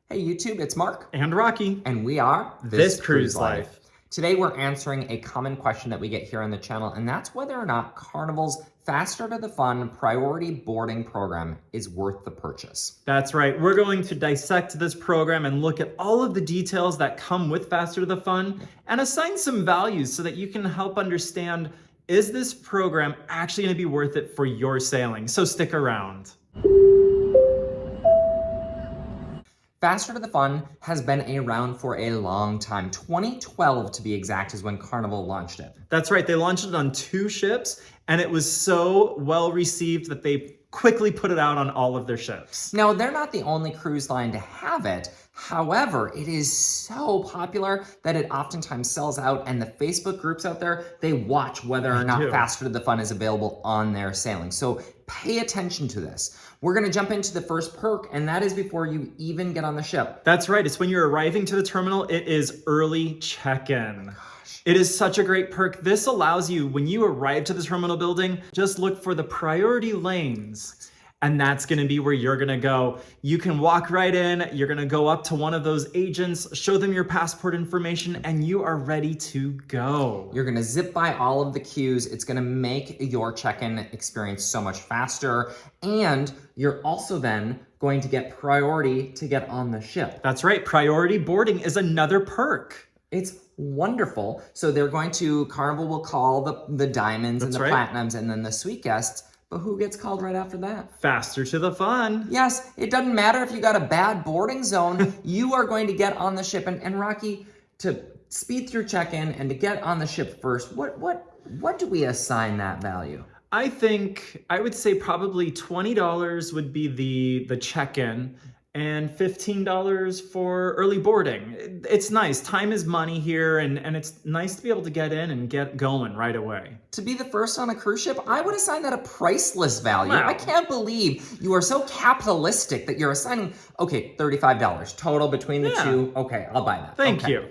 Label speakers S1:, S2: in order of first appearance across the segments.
S1: Hey YouTube, it's Mark.
S2: And Rocky.
S1: And we are
S2: This Cruise Life.
S1: Today we're answering a common question that we get here on the channel, and that's whether or not Carnival's Faster to the Fun priority boarding program is worth the purchase.
S2: That's right. We're going to dissect this program and look at all of the details that come with Faster to the Fun and assign some values so that you can help understand, is this program actually going to be worth it for your sailing? So stick around.
S1: Faster to the Fun has been around for a long time. 2012 to be exact is when Carnival launched it.
S2: That's right. They launched it on 2 ships and it was so well received that they quickly put it out on all of their ships.
S1: Now, they're not the only cruise line to have it. However, it is so popular that it oftentimes sells out, and the Facebook groups out there, they watch whether or not Faster to the Fun is available on their sailing. So pay attention to this. We're gonna jump into the first perk, and that is before you even get on the ship.
S2: That's right, it's when you're arriving to the terminal, it is early check-in. It is such a great perk. This allows you, when you arrive to the terminal building, just look for the priority lanes. And that's gonna be where you're gonna go. You can walk right in, you're gonna go up to one of those agents, show them your passport information, and you are ready to go.
S1: You're gonna zip by all of the queues. It's gonna make your check-in experience so much faster. And you're also then going to get priority to get on the ship.
S2: That's right, priority boarding is another perk.
S1: It's wonderful. So Carnival will call the diamonds and the platinums and then the suite guests. But who gets called right after that?
S2: Faster to the Fun.
S1: Yes, it doesn't matter if you got a bad boarding zone, you are going to get on the ship. And Rocky, to speed through check-in and to get on the ship first, what do we assign that value?
S2: I think I would say probably $20 would be the check-in and $15 for early boarding. It's nice. Time is money here, and it's nice to be able to get in and get going right away.
S1: To be the first on a cruise ship, I would assign that a priceless value.
S2: Wow.
S1: I can't believe you are so capitalistic that you're assigning, okay, $35 total between the two. Okay, I'll buy that.
S2: Thank you.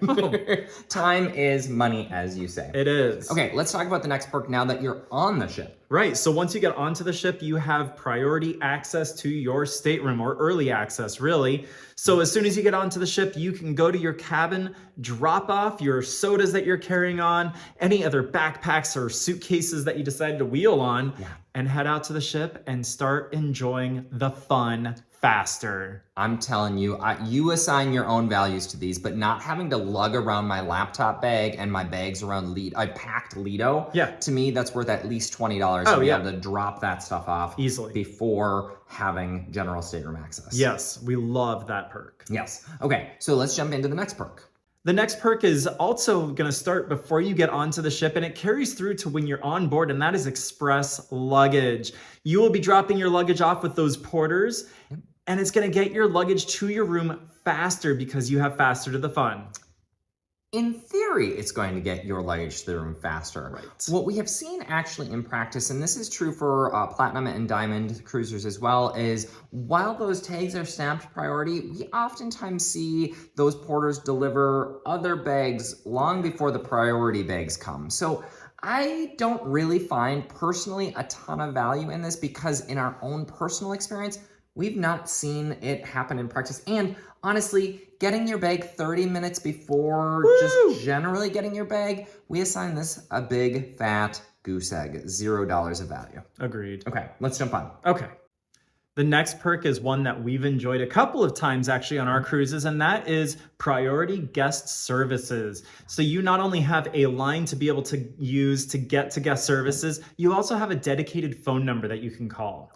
S1: Time is money, as you say.
S2: It is.
S1: Okay, let's talk about the next perk now that you're on the ship.
S2: Right, so once you get onto the ship, you have priority access to your stateroom, or early access, really. So as soon as you get onto the ship, you can go to your cabin, drop off your sodas that you're carrying on, any other backpacks or suitcases that you decided to wheel on, and head out to the ship and start enjoying the fun faster.
S1: I'm telling you, you assign your own values to these, but not having to lug around my laptop bag and my bags around I packed Lido. To me, that's worth at least $20 to be able to drop that stuff off
S2: easily
S1: before having general stateroom access.
S2: Yes, we love that perk.
S1: Yes. Okay, so let's jump into the next perk.
S2: The next perk is also going to start before you get onto the ship, and it carries through to when you're on board, and that is express luggage. You will be dropping your luggage off with those porters, and it's going to get your luggage to your room faster because you have Faster to the Fun.
S1: In theory, it's going to get your luggage to the room faster.
S2: Right.
S1: What we have seen actually in practice, and this is true for Platinum and Diamond cruisers as well, is while those tags are stamped priority, we oftentimes see those porters deliver other bags long before the priority bags come. So I don't really find personally a ton of value in this because in our own personal experience, we've not seen it happen in practice. And honestly, getting your bag 30 minutes before just generally getting your bag, we assign this a big fat goose egg, $0 of value.
S2: Agreed.
S1: Okay, let's jump on.
S2: Okay. The next perk is one that we've enjoyed a couple of times actually on our cruises, and that is priority guest services. So you not only have a line to be able to use to get to guest services, you also have a dedicated phone number that you can call.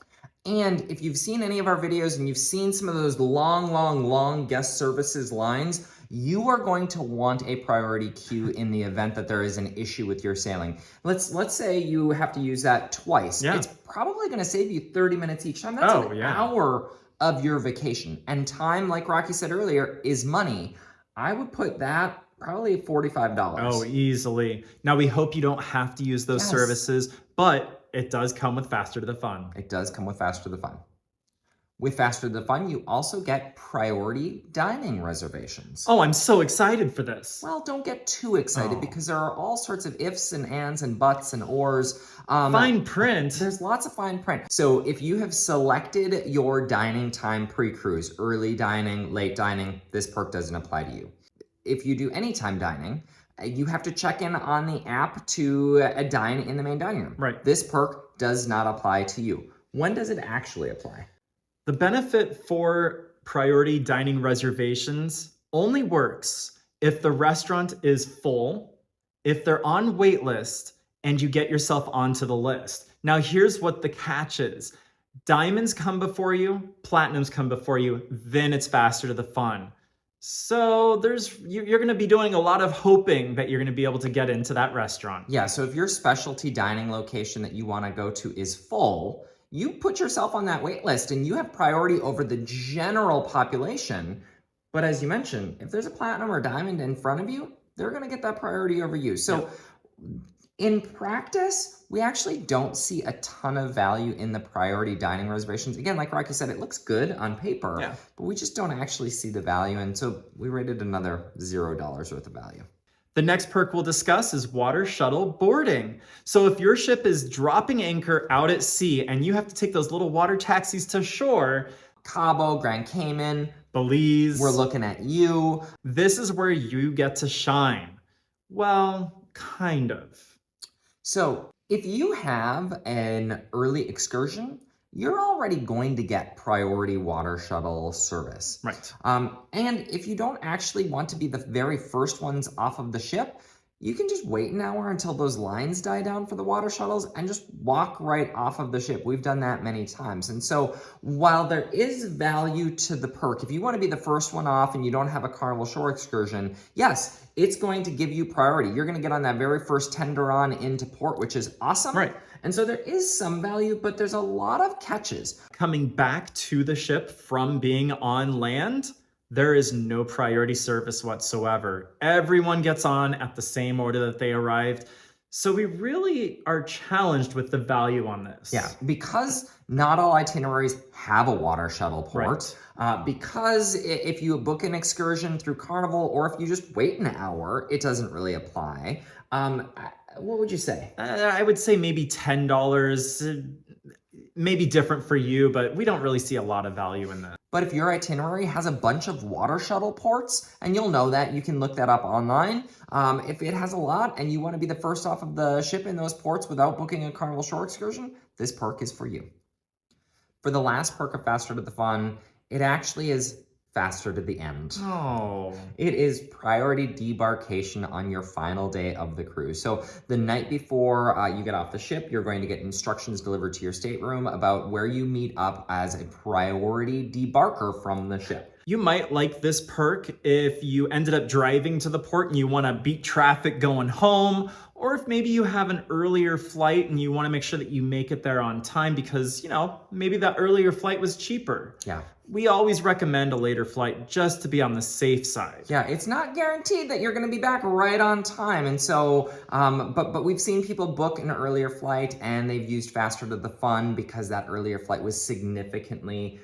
S1: And if you've seen any of our videos and you've seen some of those long guest services lines, you are going to want a priority queue in the event that there is an issue with your sailing. Let's say you have to use that twice. It's probably going to save you 30 minutes each time. That's an hour of your vacation. And time, like Rocky said earlier, is money. I would put that probably $45.
S2: Oh, easily. Now, we hope you don't have to use those services, but it does come with Faster to the Fun.
S1: It does come with Faster to the Fun. With Faster to the Fun, you also get priority dining reservations.
S2: Oh, I'm so excited for this.
S1: Well, don't get too excited
S2: Oh.
S1: because there are all sorts of ifs and ands and buts and ors.
S2: Fine print.
S1: There's lots of fine print. So if you have selected your dining time pre-cruise, early dining, late dining, this perk doesn't apply to you. If you do anytime dining, you have to check in on the app to dine in the main dining room.
S2: Right.
S1: This perk does not apply to you. When does it actually apply?
S2: The benefit for priority dining reservations only works if the restaurant is full, if they're on wait list, and you get yourself onto the list. Now, here's what the catch is. Diamonds come before you, platinums come before you, then it's Faster to the Fun. So you're going to be doing a lot of hoping that you're going to be able to get into that restaurant.
S1: Yeah, so if your specialty dining location that you want to go to is full, you put yourself on that wait list and you have priority over the general population. But as you mentioned, if there's a platinum or diamond in front of you, they're going to get that priority over you. So in practice, we actually don't see a ton of value in the priority dining reservations. Again, like Rocky said, it looks good on paper, but we just don't actually see the value. And so we rated another $0 worth of value.
S2: The next perk we'll discuss is water shuttle boarding. So if your ship is dropping anchor out at sea and you have to take those little water taxis to shore,
S1: Cabo, Grand Cayman,
S2: Belize,
S1: we're looking at you.
S2: This is where you get to shine. Well, kind of.
S1: So if you have an early excursion, you're already going to get priority water shuttle service.
S2: Right.
S1: And if you don't actually want to be the very first ones off of the ship, you can just wait an hour until those lines die down for the water shuttles and just walk right off of the ship. We've done that many times. And so while there is value to the perk, if you want to be the first one off and you don't have a Carnival Shore excursion, yes, it's going to give you priority. You're going to get on that very first tender on into port, which is awesome.
S2: Right.
S1: And so there is some value, but there's a lot of catches.
S2: Coming back to the ship from being on land, there is no priority service whatsoever. Everyone gets on at the same order that they arrived. So we really are challenged with the value on this.
S1: Yeah, because not all itineraries have a water shuttle port. Right. Because if you book an excursion through Carnival or if you just wait an hour, it doesn't really apply. What would you say?
S2: I would say maybe $10. Maybe different for you, but we don't really see a lot of value in that.
S1: But if your itinerary has a bunch of water shuttle ports, and you'll know that, you can look that up online. If it has a lot and you want to be the first off of the ship in those ports without booking a Carnival Shore excursion, this perk is for you. For the last perk of Faster to the Fun, it actually is faster to the end.
S2: Oh.
S1: It is priority debarkation on your final day of the cruise. So the night before you get off the ship, you're going to get instructions delivered to your stateroom about where you meet up as a priority debarker from the ship.
S2: You might like this perk if you ended up driving to the port and you want to beat traffic going home, or if maybe you have an earlier flight and you want to make sure that you make it there on time because, maybe that earlier flight was cheaper.
S1: Yeah.
S2: We always recommend a later flight just to be on the safe side.
S1: Yeah, it's not guaranteed that you're going to be back right on time. And so, but we've seen people book an earlier flight and they've used Faster to the Fun because that earlier flight was significantly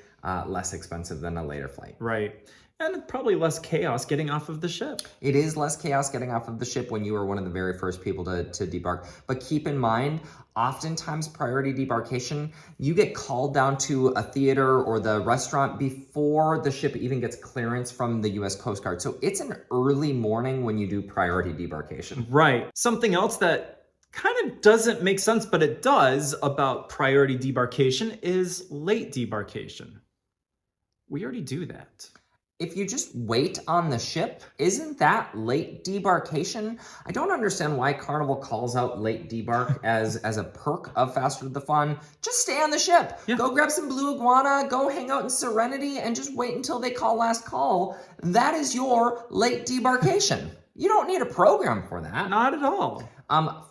S1: less expensive than a later flight.
S2: Right. And probably less chaos getting off of the ship.
S1: It is less chaos getting off of the ship when you are one of the very first people to debark. But keep in mind, oftentimes priority debarkation, you get called down to a theater or the restaurant before the ship even gets clearance from the US Coast Guard. So it's an early morning when you do priority debarkation.
S2: Right. Something else that kind of doesn't make sense, but it does about priority debarkation is late debarkation. We already do that.
S1: If you just wait on the ship, isn't that late debarkation? I don't understand why Carnival calls out late debark as a perk of Faster to the Fun. Just stay on the ship. Yeah. Go grab some blue iguana, go hang out in Serenity, and just wait until they call last call. That is your late debarkation. You don't need a program for that.
S2: Not at all.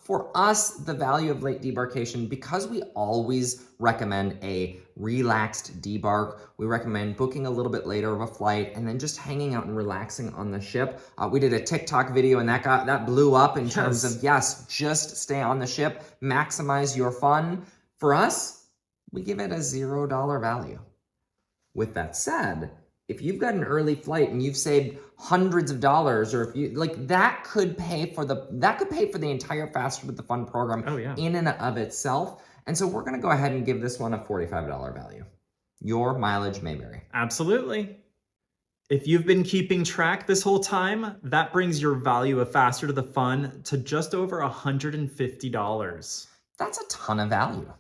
S1: For us, the value of late debarkation, because we always recommend a relaxed debark, we recommend booking a little bit later of a flight and then just hanging out and relaxing on the ship. We did a TikTok video and that blew up in terms of, yes, just stay on the ship, maximize your fun. For us, we give it a $0 value. With that said, if you've got an early flight and you've saved hundreds of dollars, or if you like, that could pay for the entire Faster with the Fun program in and of itself. And so we're going to go ahead and give this one a $45 value. Your mileage may vary.
S2: Absolutely. If you've been keeping track this whole time, that brings your value of Faster to the Fun to just over $150.
S1: That's a ton of value.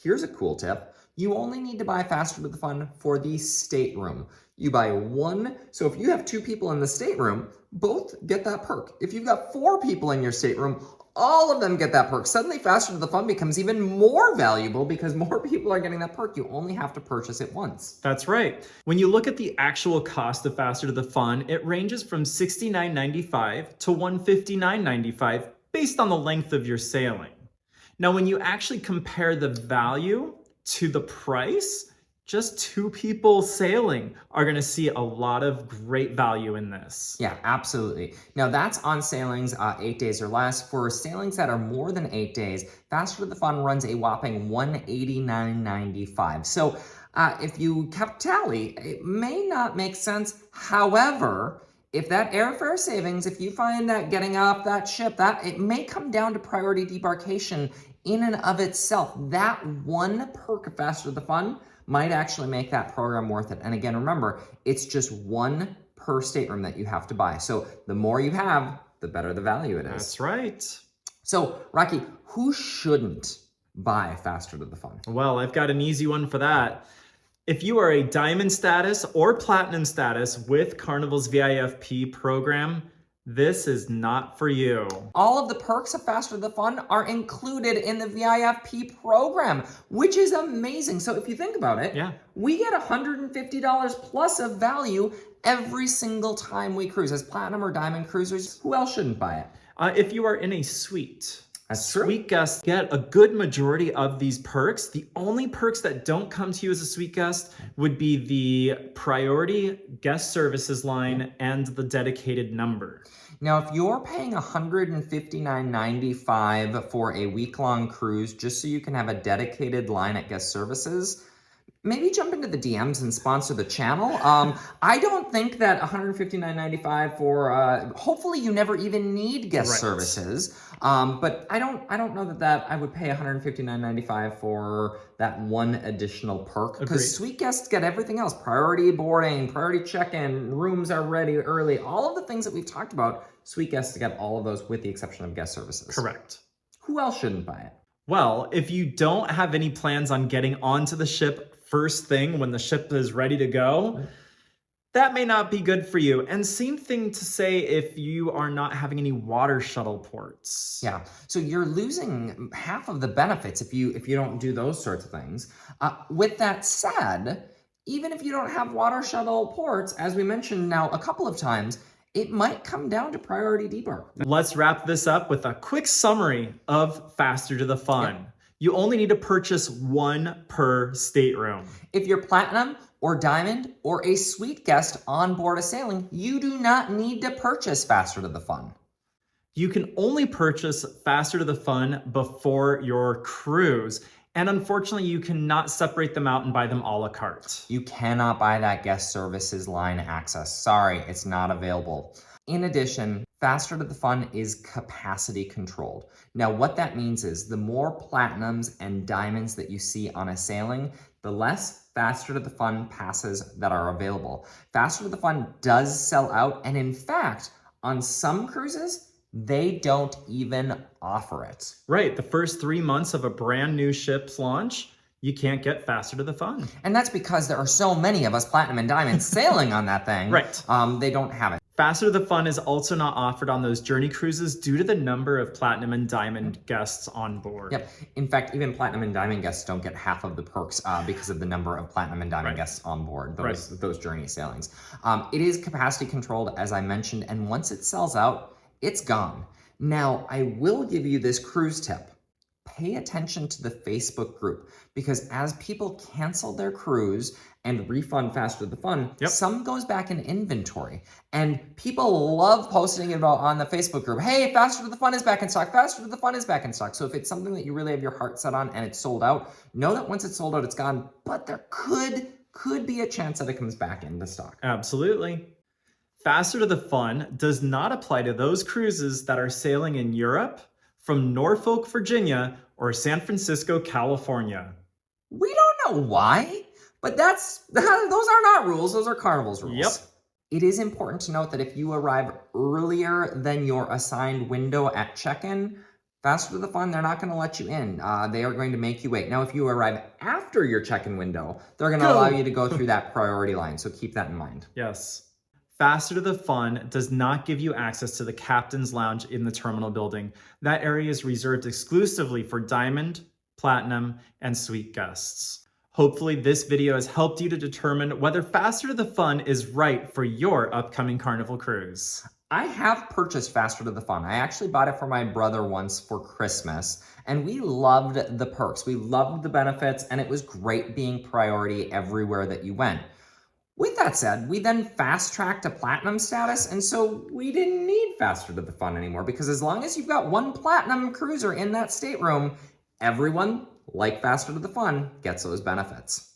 S1: Here's a cool tip. You only need to buy Faster with the Fun for the stateroom. You buy one, so if you have 2 people in the stateroom, both get that perk. If you've got 4 people in your stateroom, all of them get that perk. Suddenly Faster with the Fun becomes even more valuable because more people are getting that perk. You only have to purchase it once.
S2: That's right. When you look at the actual cost of Faster to the Fun, it ranges from $69.95 to $159.95 based on the length of your sailing. Now, when you actually compare the value to the price, just 2 people sailing are going to see a lot of great value in this.
S1: Yeah, absolutely. Now that's on sailings 8 days or less. For sailings that are more than 8 days, Faster with the Fun runs a whopping $189.95. So if you kept tally, it may not make sense. However, if that airfare savings, if you find that getting off that ship, that it may come down to priority debarkation in and of itself. That one perk of Faster with the Fun might actually make that program worth it. And again, remember, it's just one per stateroom that you have to buy. So the more you have, the better the value it is.
S2: That's right.
S1: So Rocky, who shouldn't buy Faster to the Fun?
S2: Well, I've got an easy one for that. If you are a diamond status or platinum status with Carnival's VIFP program, this is not for you.
S1: All of the perks of Faster to the Fun are included in the VIFP program, which is amazing. So if you think about it, we get $150 plus of value every single time we cruise. As platinum or diamond cruisers, who else shouldn't buy it?
S2: If you are in a suite.
S1: That's true.
S2: Suite guests get a good majority of these perks. The only perks that don't come to you as a suite guest would be the priority guest services line and the dedicated number.
S1: Now, if you're paying $159.95 for a week-long cruise just so you can have a dedicated line at guest services, maybe jump into the DMs and sponsor the channel. I don't think that $159.95 for, hopefully you never even need guest services. But I don't know that I would pay $159.95 for that one additional perk, because suite guests get everything else: priority boarding, priority check-in, rooms are ready early, all of the things that we've talked about. Suite guests get all of those with the exception of guest services.
S2: Correct.
S1: Who else shouldn't buy it?
S2: Well, if you don't have any plans on getting onto the ship first thing when the ship is ready to go, that may not be good for you. And same thing to say if you are not having any water shuttle ports.
S1: Yeah, so you're losing half of the benefits if you don't do those sorts of things. With that said, even if you don't have water shuttle ports, as we mentioned now a couple of times, it might come down to priority debark.
S2: Let's wrap this up with a quick summary of Faster to the Fun.
S1: Yeah.
S2: You only need to purchase one per stateroom.
S1: If you're platinum or diamond or a suite guest on board a sailing, you do not need to purchase Faster to the Fun.
S2: You can only purchase Faster to the Fun before your cruise. And unfortunately, you cannot separate them out and buy them a la carte.
S1: You cannot buy that guest services line access. Sorry, it's not available. In addition, Faster to the Fun is capacity controlled. Now, what that means is the more platinums and diamonds that you see on a sailing, the less Faster to the Fun passes that are available. Faster to the Fun does sell out, and in fact, on some cruises, they don't even offer it.
S2: Right, the first 3 months of a brand new ship's launch, you can't get Faster to the Fun.
S1: And that's because there are so many of us platinum and diamond sailing on that thing.
S2: Right.
S1: They don't have it.
S2: Faster to the Fun is also not offered on those journey cruises due to the number of platinum and diamond guests on board.
S1: Yep. In fact, even platinum and diamond guests don't get half of the perks because of the number of platinum and diamond guests on board those journey sailings. It is capacity controlled, as I mentioned, and once it sells out, it's gone. Now, I will give you this cruise tip. Pay attention to the Facebook group, because as people cancel their cruise and refund Faster to the Fun, some goes back in inventory. And people love posting about on the Facebook group, hey, Faster to the Fun is back in stock, Faster to the Fun is back in stock. So if it's something that you really have your heart set on and it's sold out, know that once it's sold out, it's gone. But there could could be a chance that it comes back into stock.
S2: Absolutely. Faster to the Fun does not apply to those cruises that are sailing in Europe, from Norfolk, Virginia, or San Francisco, California.
S1: We don't know why, but those aren't our rules, those are Carnival's rules.
S2: Yep.
S1: It is important to note that if you arrive earlier than your assigned window at check-in, Faster to the Fun, they're not going to let you in. They are going to make you wait. Now, if you arrive after your check-in window, they're going to allow you to go through that priority line, so keep that in mind.
S2: Yes. Faster to the Fun does not give you access to the Captain's Lounge in the terminal building. That area is reserved exclusively for Diamond, Platinum, and Suite guests. Hopefully this video has helped you to determine whether Faster to the Fun is right for your upcoming Carnival cruise.
S1: I have purchased Faster to the Fun. I actually bought it for my brother once for Christmas, and we loved the perks. We loved the benefits, and it was great being priority everywhere that you went. With that said, we then fast-tracked to Platinum status, and so we didn't need Faster to the Fun anymore, because as long as you've got one Platinum cruiser in that stateroom, everyone, like Faster to the Fun, gets those benefits.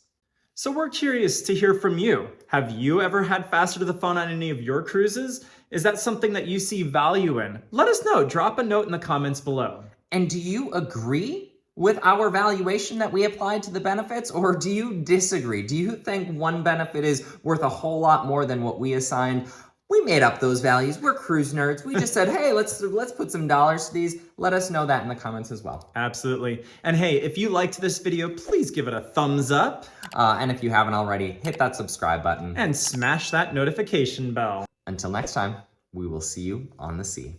S2: So we're curious to hear from you. Have you ever had Faster to the Fun on any of your cruises? Is that something that you see value in? Let us know. Drop a note in the comments below.
S1: And do you agree with our valuation that we applied to the benefits, or do you disagree? Do you think one benefit is worth a whole lot more than what we assigned? We made up those values. We're cruise nerds. We just said, hey, let's put some dollars to these. Let us know that in the comments as well.
S2: Absolutely. And hey, if you liked this video, please give it a thumbs up.
S1: And if you haven't already, hit that subscribe button.
S2: And smash that notification bell.
S1: Until next time, we will see you on the sea.